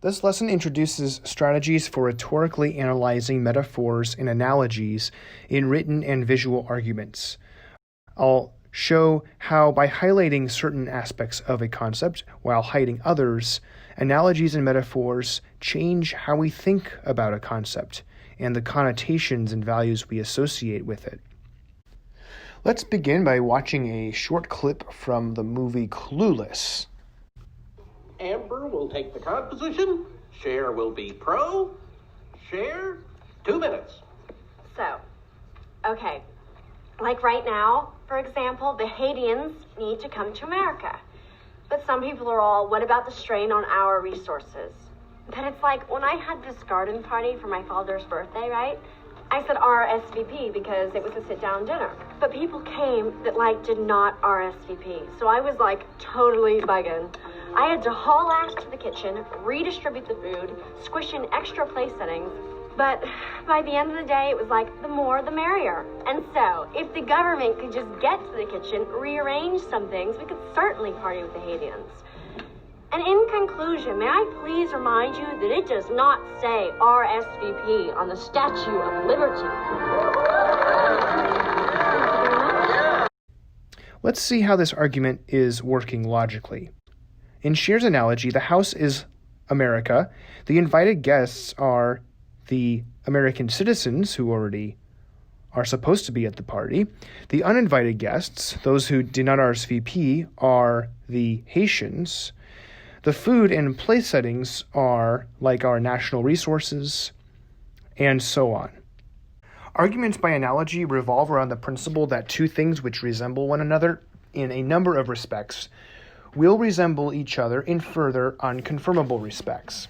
This lesson introduces strategies for rhetorically analyzing metaphors and analogies in written and visual arguments. I'll show how, by highlighting certain aspects of a concept while hiding others, analogies and metaphors change how we think about a concept and the connotations and values we associate with it. Let's begin by watching a short clip from the movie Clueless. Amber will take the con position. Cher will be pro. Cher, 2 minutes. So, okay. Like right now, for example, the Haitians need to come to America. But some people are all, what about the strain on our resources? But it's like when I had this garden party for my father's birthday, right? I said RSVP because it was a sit-down dinner. But people came that did not RSVP. So I was totally bugging. I had to haul ass to the kitchen, redistribute the food, squish in extra place settings. But by the end of the day, it was the more the merrier. And so, if the government could just get to the kitchen, rearrange some things, we could certainly party with the Haitians. And in conclusion, may I please remind you that it does not say RSVP on the Statue of Liberty. Let's see how this argument is working logically. In Cher's analogy, the house is America. The invited guests are the American citizens who already are supposed to be at the party. The uninvited guests, those who did not RSVP, are the Haitians. The food and place settings are like our national resources, and so on. Arguments by analogy revolve around the principle that two things which resemble one another in a number of respects will resemble each other in further unconfirmable respects.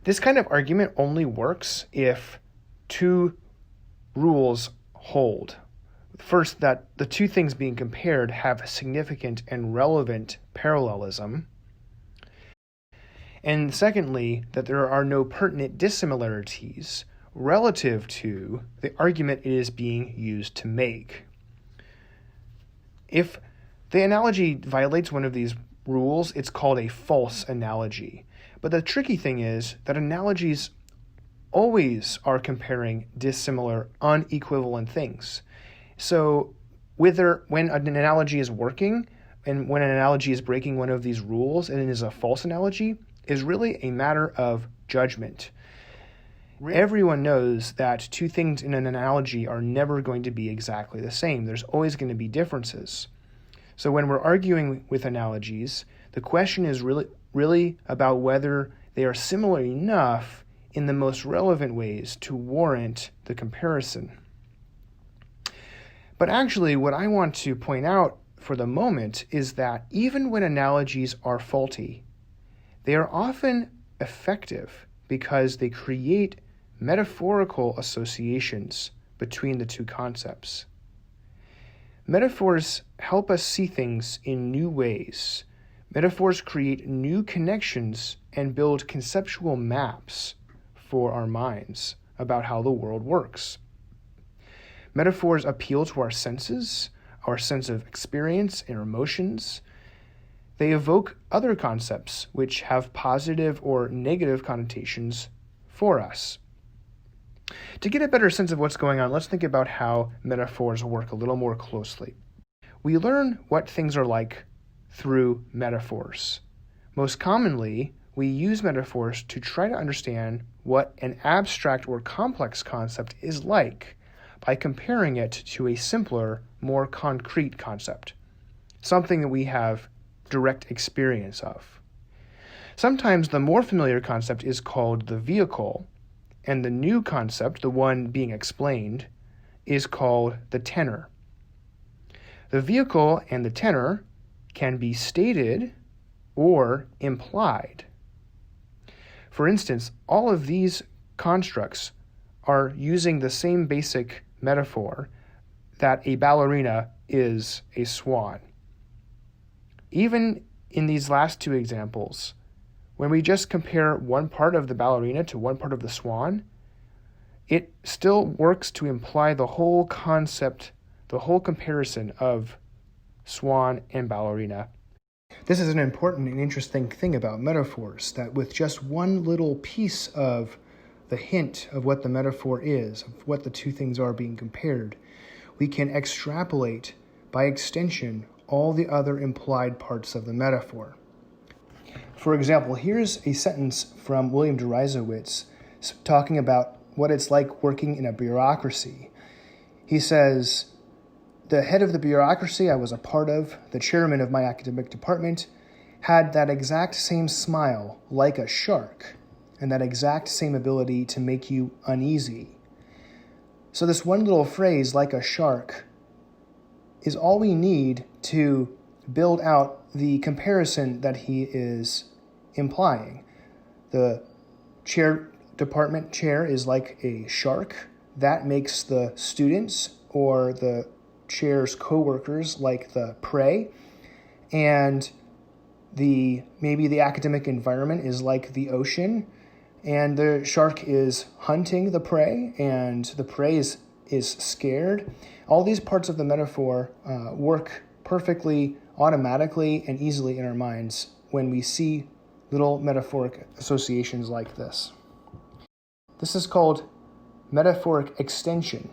This kind of argument only works if two rules hold. First, that the two things being compared have significant and relevant parallelism. And secondly, that there are no pertinent dissimilarities relative to the argument it is being used to make. If the analogy violates one of these rules, it's called a false analogy. But the tricky thing is that analogies always are comparing dissimilar, unequivalent things. So when an analogy is working and when an analogy is breaking one of these rules and it is a false analogy is really a matter of judgment. Everyone knows that two things in an analogy are never going to be exactly the same. There's always going to be differences. So when we're arguing with analogies, the question is really about whether they are similar enough in the most relevant ways to warrant the comparison. But actually, what I want to point out for the moment is that even when analogies are faulty, they are often effective because they create metaphorical associations between the two concepts. Metaphors help us see things in new ways. Metaphors create new connections and build conceptual maps for our minds about how the world works. Metaphors appeal to our senses, our sense of experience and emotions. They evoke other concepts which have positive or negative connotations for us. To get a better sense of what's going on, let's think about how metaphors work a little more closely. We learn what things are like through metaphors. Most commonly, we use metaphors to try to understand what an abstract or complex concept is like by comparing it to a simpler, more concrete concept, something that we have direct experience of. Sometimes the more familiar concept is called the vehicle, and the new concept, the one being explained, is called the tenor. The vehicle and the tenor can be stated or implied. For instance, all of these constructs are using the same basic metaphor that a ballerina is a swan. Even in these last two examples, when we just compare one part of the ballerina to one part of the swan, it still works to imply the whole concept, the whole comparison of swan and ballerina. This is an important and interesting thing about metaphors, that with just one little piece of the hint of what the metaphor is, of what the two things are being compared, we can extrapolate, by extension, all the other implied parts of the metaphor. For example, here's a sentence from William Deresiewicz talking about what it's like working in a bureaucracy. He says, "The head of the bureaucracy I was a part of, the chairman of my academic department, had that exact same smile, like a shark, and that exact same ability to make you uneasy." So this one little phrase, like a shark, is all we need to build out the comparison that he is implying. The department chair is like a shark. That makes the students or the chair's co-workers like the prey. And maybe the academic environment is like the ocean. And the shark is hunting the prey, and the prey is scared. All these parts of the metaphor work perfectly, automatically, and easily in our minds when we see little metaphoric associations like this. This is called metaphoric extension.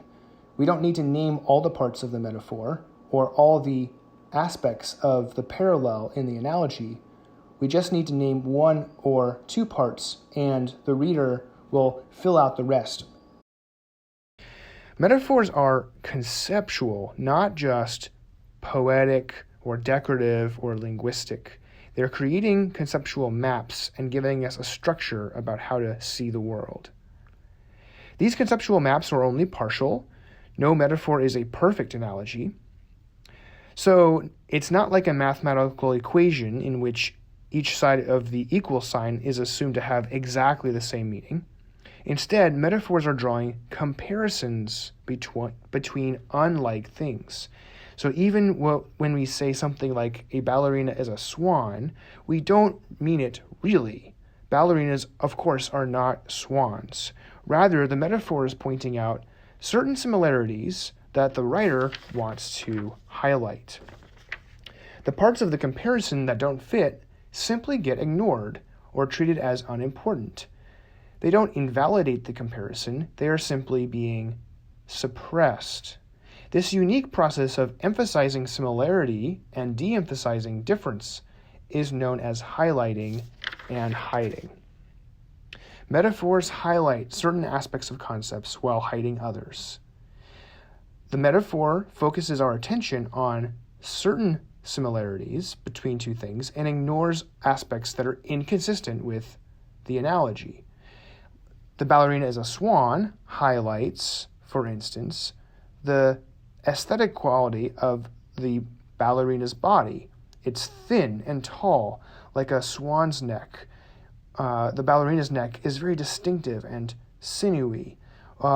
We don't need to name all the parts of the metaphor or all the aspects of the parallel in the analogy. We just need to name one or two parts, and the reader will fill out the rest. Metaphors are conceptual, not just poetic or decorative or linguistic. They're creating conceptual maps and giving us a structure about how to see the world. These conceptual maps are only partial. No metaphor is a perfect analogy. So it's not like a mathematical equation in which each side of the equal sign is assumed to have exactly the same meaning. Instead, metaphors are drawing comparisons between unlike things. So even when we say something like a ballerina is a swan, we don't mean it really. Ballerinas, of course, are not swans. Rather, the metaphor is pointing out certain similarities that the writer wants to highlight. The parts of the comparison that don't fit simply get ignored or treated as unimportant. They don't invalidate the comparison, they are simply being suppressed. This unique process of emphasizing similarity and de-emphasizing difference is known as highlighting and hiding. Metaphors highlight certain aspects of concepts while hiding others. The metaphor focuses our attention on certain similarities between two things and ignores aspects that are inconsistent with the analogy. The ballerina is a swan highlights, for instance, the aesthetic quality of the ballerina's body. It's thin and tall, like a swan's neck. The ballerina's neck is very distinctive and sinewy.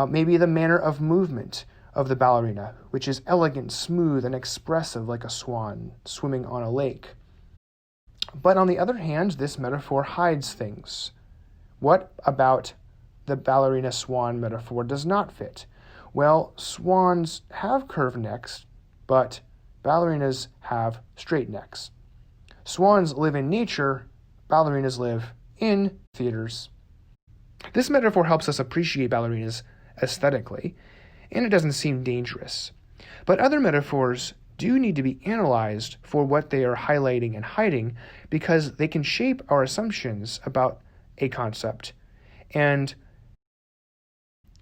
Maybe the manner of movement of the ballerina, which is elegant, smooth, and expressive like a swan swimming on a lake. But on the other hand, this metaphor hides things. What about the ballerina swan metaphor does not fit? Well, swans have curved necks, but ballerinas have straight necks. Swans live in nature, ballerinas live in theaters. This metaphor helps us appreciate ballerinas aesthetically, and it doesn't seem dangerous. But other metaphors do need to be analyzed for what they are highlighting and hiding, because they can shape our assumptions about a concept. And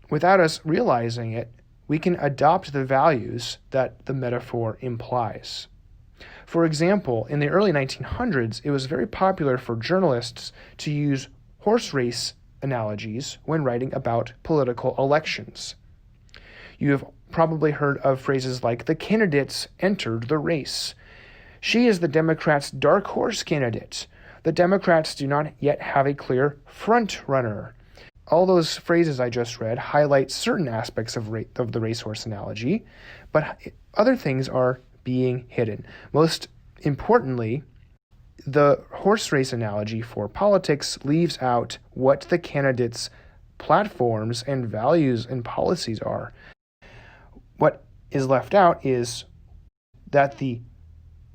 without us realizing it, we can adopt the values that the metaphor implies. For example, in the early 1900s, it was very popular for journalists to use horse race analogies when writing about political elections. You have probably heard of phrases like, "the candidates entered the race." "She is the Democrats' dark horse candidate." "The Democrats do not yet have a clear front runner." All those phrases I just read highlight certain aspects of the racehorse analogy, but other things are being hidden. Most importantly, the horse race analogy for politics leaves out what the candidates' platforms and values and policies are. What is left out is that the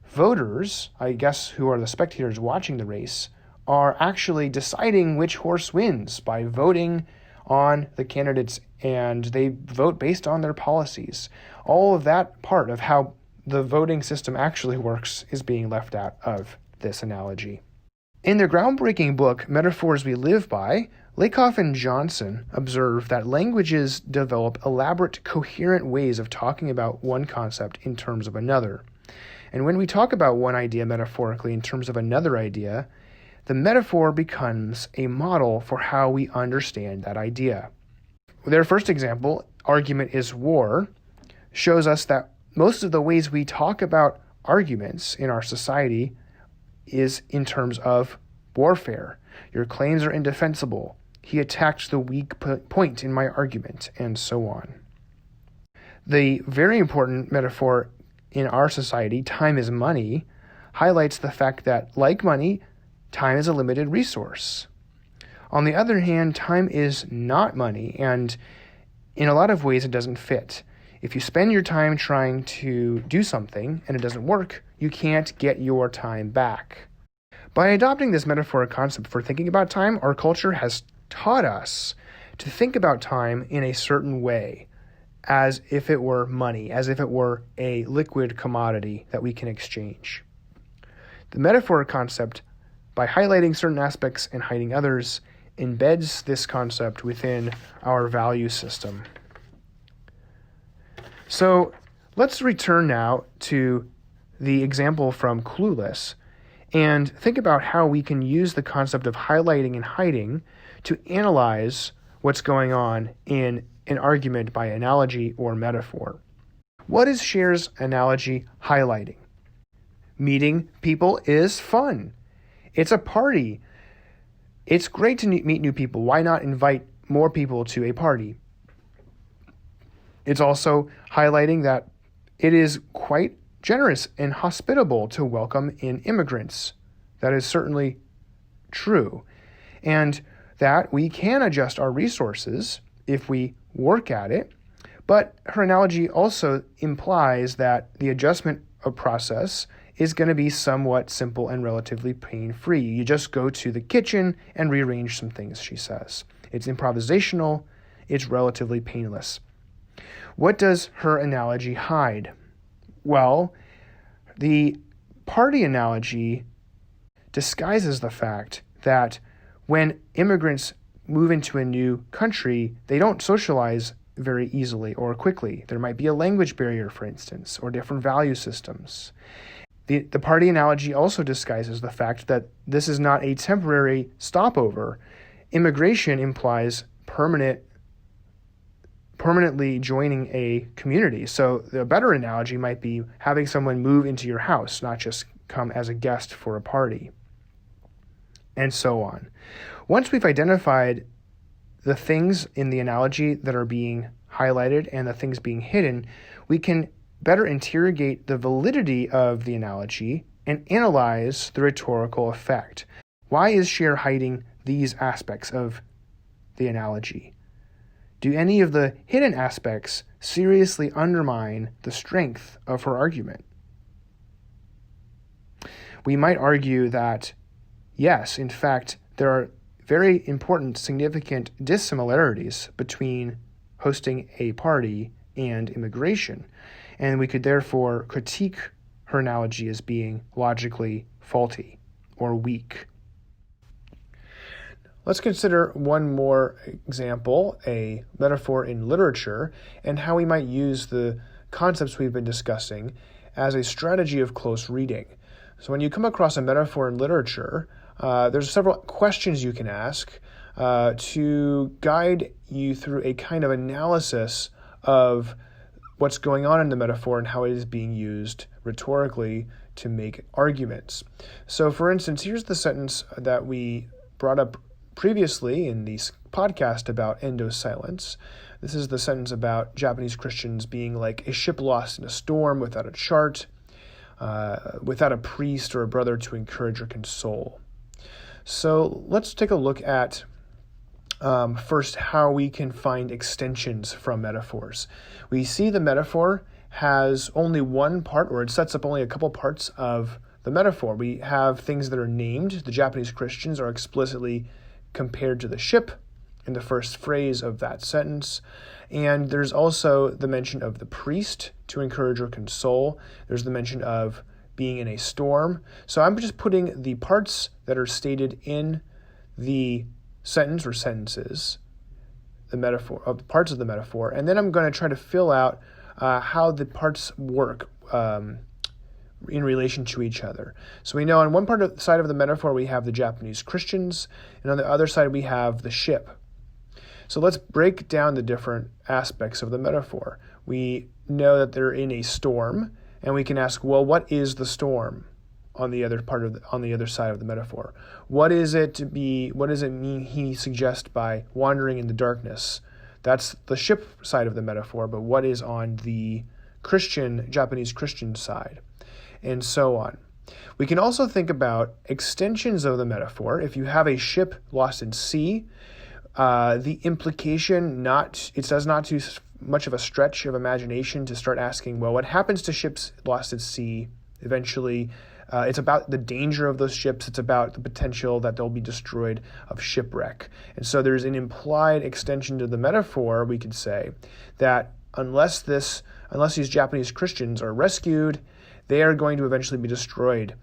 voters, I guess who are the spectators watching the race, are actually deciding which horse wins by voting on the candidates, and they vote based on their policies. All of that part of how the voting system actually works is being left out of this analogy. In their groundbreaking book, Metaphors We Live By, Lakoff and Johnson observe that languages develop elaborate, coherent ways of talking about one concept in terms of another. And when we talk about one idea metaphorically in terms of another idea, the metaphor becomes a model for how we understand that idea. Their first example, Argument is War, shows us that most of the ways we talk about arguments in our society is in terms of warfare. Your claims are indefensible. He attacked the weak point in my argument, and so on. The very important metaphor in our society, time is money, highlights the fact that, like money, time is a limited resource. On the other hand, time is not money, and in a lot of ways it doesn't fit. If you spend your time trying to do something and it doesn't work, you can't get your time back. By adopting this metaphoric concept for thinking about time, our culture has taught us to think about time in a certain way, as if it were money, as if it were a liquid commodity that we can exchange. The metaphoric concept, by highlighting certain aspects and hiding others, embeds this concept within our value system. So let's return now to the example from Clueless and think about how we can use the concept of highlighting and hiding to analyze what's going on in an argument by analogy or metaphor. What is Cher's analogy highlighting? Meeting people is fun. It's a party. It's great to meet new people. Why not invite more people to a party? It's also highlighting that it is quite generous and hospitable to welcome in immigrants. That is certainly true. And that we can adjust our resources if we work at it. But her analogy also implies that the adjustment of process is going to be somewhat simple and relatively pain-free. You just go to the kitchen and rearrange some things, she says. It's improvisational. It's relatively painless. What does her analogy hide? Well, the party analogy disguises the fact that when immigrants move into a new country, they don't socialize very easily or quickly. There might be a language barrier, for instance, or different value systems. The party analogy also disguises the fact that this is not a temporary stopover. Immigration implies permanently joining a community. So the better analogy might be having someone move into your house, not just come as a guest for a party, and so on. Once we've identified the things in the analogy that are being highlighted and the things being hidden, we can better interrogate the validity of the analogy and analyze the rhetorical effect. Why is Cher hiding these aspects of the analogy? Do any of the hidden aspects seriously undermine the strength of her argument? We might argue that, yes, in fact, there are very important, significant dissimilarities between hosting a party and immigration, and we could therefore critique her analogy as being logically faulty or weak. Let's consider one more example, a metaphor in literature, and how we might use the concepts we've been discussing as a strategy of close reading. So when you come across a metaphor in literature, there's several questions you can ask to guide you through a kind of analysis of what's going on in the metaphor and how it is being used rhetorically to make arguments. So for instance, here's the sentence that we brought up previously in the podcast about endo-silence. This is the sentence about Japanese Christians being like a ship lost in a storm without a chart, without a priest or a brother to encourage or console. So let's take a look at first how we can find extensions from metaphors. We see the metaphor has only one part, or it sets up only a couple parts of the metaphor. We have things that are named. The Japanese Christians are explicitly compared to the ship in the first phrase of that sentence. And there's also the mention of the priest to encourage or console. There's the mention of being in a storm. So I'm just putting the parts that are stated in the sentence or sentences, the metaphor, of the parts of the metaphor, and then I'm going to try to fill out how the parts work in relation to each other. So we know on one side of the metaphor we have the Japanese Christians, and on the other side we have the ship. So let's break down the different aspects of the metaphor. We know that they're in a storm, and we can ask, well, what is the storm on the other side of the metaphor? What does it mean he suggests by wandering in the darkness? That's the ship side of the metaphor, but what is on the Japanese Christian side? And so on. We can also think about extensions of the metaphor. If you have a ship lost in sea, the implication it does not too much of a stretch of imagination to start asking, well, what happens to ships lost at sea eventually? It's about the danger of those ships. It's about the potential that they'll be destroyed of shipwreck. And so there's an implied extension to the metaphor, we could say, that unless these Japanese Christians are rescued, they are going to eventually be destroyed,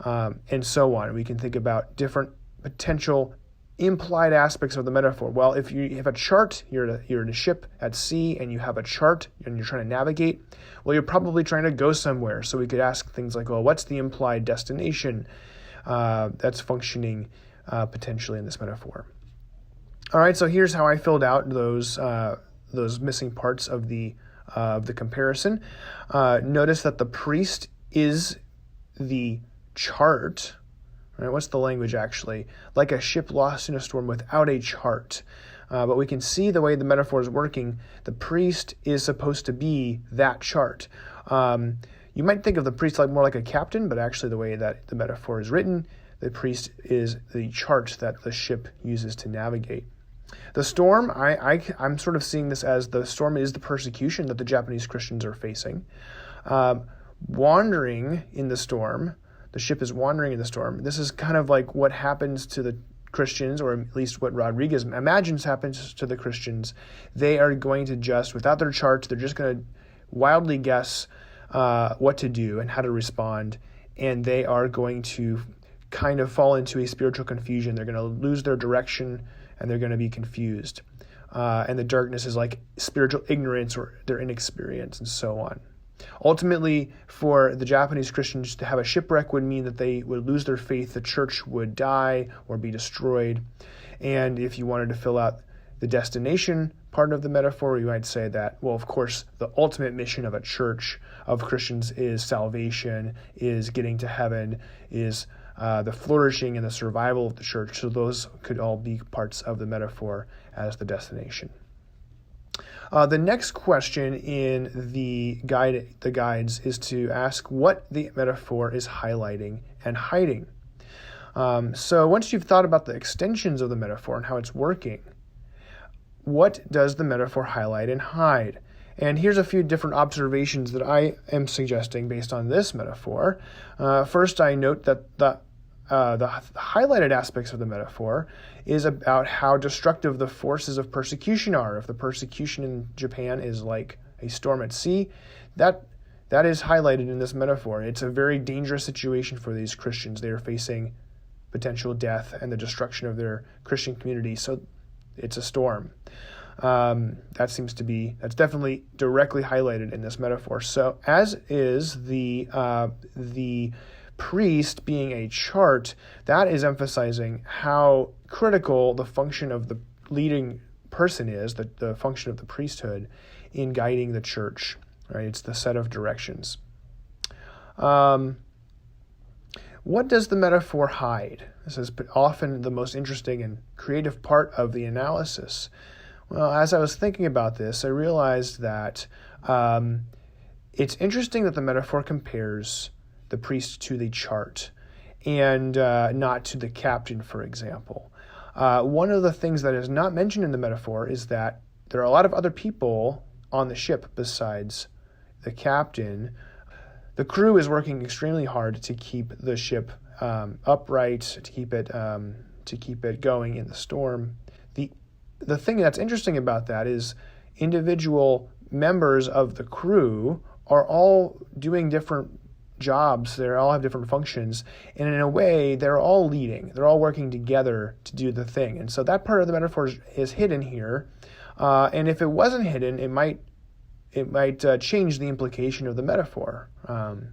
and so on. We can think about different potential implied aspects of the metaphor. Well, if you have a chart, you're in a ship at sea and you have a chart and you're trying to navigate, well, you're probably trying to go somewhere. So we could ask things like, well, what's the implied destination that's functioning potentially in this metaphor? All right, so here's how I filled out those missing parts of the comparison. Notice that the priest is the chart. Right, what's the language actually? Like a ship lost in a storm without a chart. But we can see the way the metaphor is working. The priest is supposed to be that chart. You might think of the priest more like a captain, but actually the way that the metaphor is written, the priest is the chart that the ship uses to navigate. The storm, I'm sort of seeing this as the storm is the persecution that the Japanese Christians are facing. Wandering in the storm, the ship is wandering in the storm. This is kind of like what happens to the Christians, or at least what Rodriguez imagines happens to the Christians. They are going to just, without their charts, they're just going to wildly guess what to do and how to respond, and they are going to kind of fall into a spiritual confusion. They're going to lose their direction, and they're going to be confused. And the darkness is like spiritual ignorance or their inexperience, and so on. Ultimately, for the Japanese Christians to have a shipwreck would mean that they would lose their faith, the church would die or be destroyed. And if you wanted to fill out the destination part of the metaphor, you might say that, well, of course, the ultimate mission of a church of Christians is salvation, is getting to heaven, is the flourishing and the survival of the church. So those could all be parts of the metaphor as the destination. The next question in the guides is to ask what the metaphor is highlighting and hiding. So once you've thought about the extensions of the metaphor and how it's working, what does the metaphor highlight and hide? And here's a few different observations that I am suggesting based on this metaphor. First, I note that the highlighted aspects of the metaphor is about how destructive the forces of persecution are. If the persecution in Japan is like a storm at sea, that is highlighted in this metaphor. It's a very dangerous situation for these Christians. They are facing potential death and the destruction of their Christian community. So it's a storm. That's definitely directly highlighted in this metaphor. So as is the priest being a chart, that is emphasizing how critical the function of the leading person is, the function of the priesthood in guiding the church, right? It's the set of directions. What does the metaphor hide? This is often the most interesting and creative part of the analysis. Well, as I was thinking about this, I realized that it's interesting that the metaphor compares the priest to the chart and not to the captain, for example. One of the things that is not mentioned in the metaphor is that there are a lot of other people on the ship besides the captain, the crew is working extremely hard to keep the ship upright, to keep it going in the storm. The thing that's interesting about that is individual members of the crew are all doing different jobs. They all have different functions, and in a way, they're all leading. They're all working together to do the thing. And so that part of the metaphor is hidden here. And if it wasn't hidden, it might change the implication of the metaphor,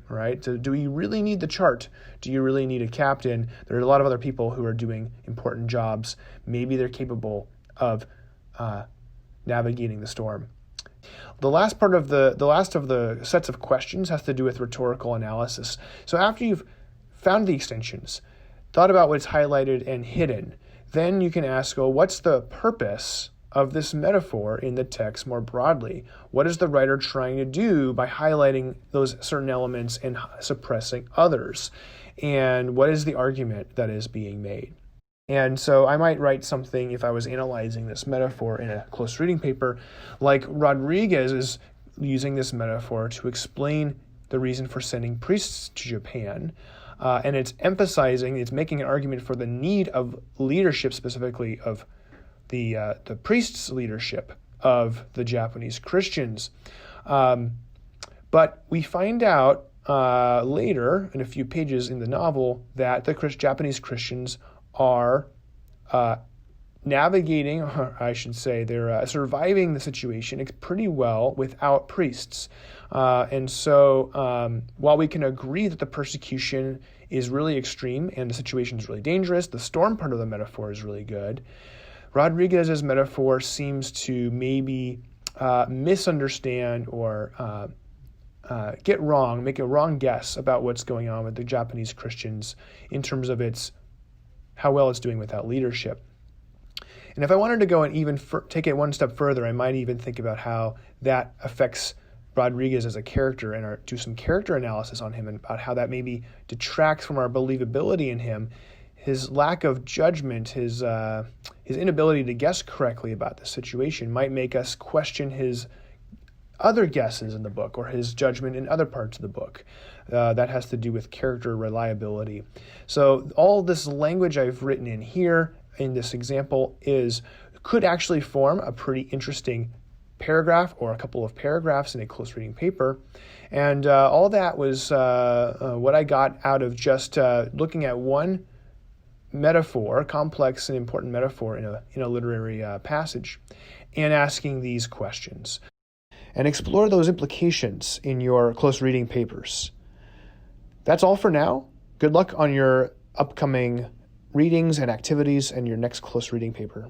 right? So do you really need the chart? Do you really need a captain? There are a lot of other people who are doing important jobs. Maybe they're capable of navigating the storm. The last of the sets of questions has to do with rhetorical analysis. So after you've found the extensions, thought about what's highlighted and hidden, then you can ask, what's the purpose of this metaphor in the text more broadly? What is the writer trying to do by highlighting those certain elements and suppressing others? And what is the argument that is being made? And so I might write something, if I was analyzing this metaphor in a close reading paper, like Rodriguez is using this metaphor to explain the reason for sending priests to Japan. And it's making an argument for the need of leadership, specifically of the priests' leadership of the Japanese Christians. But we find out later, in a few pages in the novel, that the Japanese Christians are navigating, or I should say, they're surviving the situation pretty well without priests. And so while we can agree that the persecution is really extreme and the situation is really dangerous, the storm part of the metaphor is really good, Rodriguez's metaphor seems to maybe misunderstand or make a wrong guess about what's going on with the Japanese Christians in terms of how well it's doing without leadership. And if I wanted to go and even take it one step further, I might even think about how that affects Rodriguez as a character and do some character analysis on him and about how that maybe detracts from our believability in him. His lack of judgment, his inability to guess correctly about the situation might make us question his other guesses in the book or his judgment in other parts of the book. That has to do with character reliability. So all this language I've written in here in this example could actually form a pretty interesting paragraph or a couple of paragraphs in a close reading paper. And all that was what I got out of just looking at one metaphor, complex and important metaphor in a literary passage, and asking these questions. And explore those implications in your close reading papers. That's all for now. Good luck on your upcoming readings and activities and your next close reading paper.